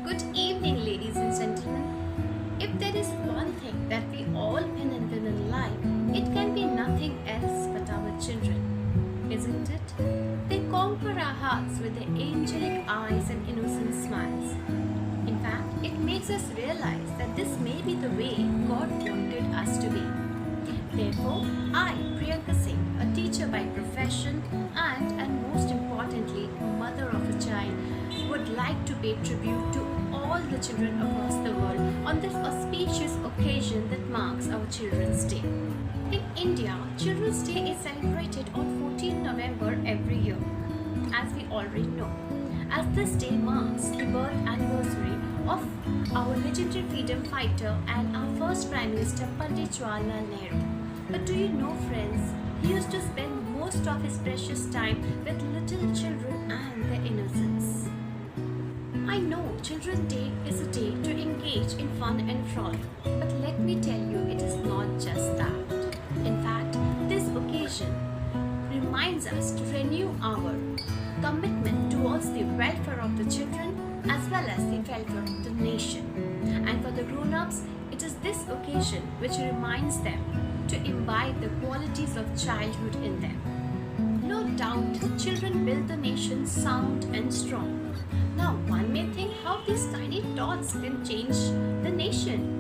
Good evening, ladies and gentlemen. If there is one thing that we all can and women like, it can be nothing else but our children, isn't it? They conquer our hearts with their angelic eyes and innocent smiles. In fact, it makes us realize that this may be the way God wanted us to be. Therefore, I, Priyanka Singh, a teacher by profession and most importantly, mother of a child, would like to pay tribute to all the children across the world on this auspicious occasion that marks our Children's Day. In India, Children's Day is celebrated on 14 November every year, as we already know, as this day marks the birth anniversary of our legendary freedom fighter and our first Prime Minister Pandit Jawaharlal Nehru. But do you know, friends, he used to spend most of his precious time with little children and their innocence. I know Children's Day is a day to engage in fun and frolic, but let me tell you, it is not just that. In fact, this occasion reminds us to renew our commitment towards the welfare of the children as well as the welfare of the nation. And for the grown-ups, it is this occasion which reminds them to imbibe the qualities of childhood in them. No doubt, children build the nation sound and strong. Now, one may think how these tiny dots can change the nation.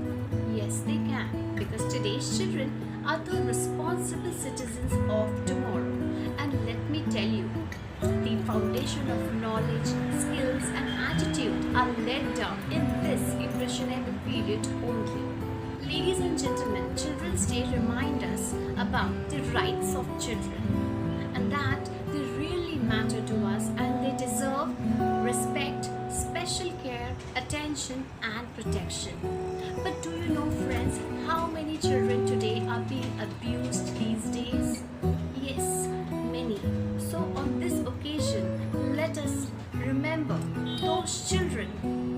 Yes, they can, because today's children are the responsible citizens of tomorrow. And let me tell you, the foundation of knowledge, skills and attitude are laid down in this impressionable period only. Ladies and gentlemen, Children's Day reminds us about the rights of children and that they really matter to us and they deserve respect, special care, attention and protection. But do you know, friends, how many children today are being abused these days? Yes, many. So on this occasion, let us remember those children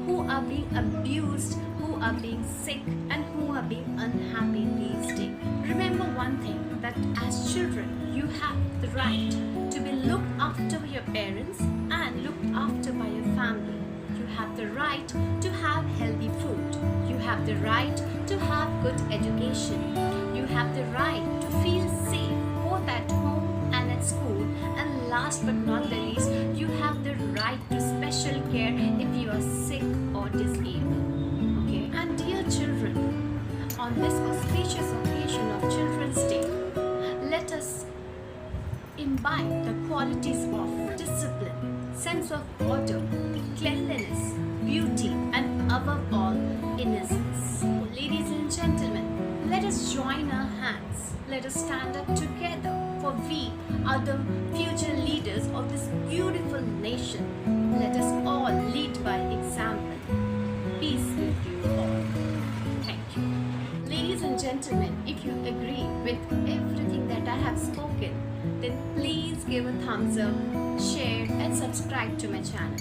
who are being abused, who are being sick and who are being unhappy these days. Remember one thing, that as children, you have the right to be looked after by your parents and looked after by your family. You have the right to have healthy food. You have the right to have good education. You have the right to feel safe both at home and at school. And last but not the least, you have the right to special care if you are sick or disabled. Okay? And dear children, on this auspicious occasion of Children's Day, let us imbibe the qualities of discipline, sense of order, cleanliness, beauty, and above all, innocence. Ladies and gentlemen, let us join our hands. Let us stand up together, for we are the future leaders of this beautiful nation. Let us all lead by example. Peace with you all. Thank you. Ladies and gentlemen, if you agree with everything that I have spoken, then please give a thumbs up, share and subscribe to my channel.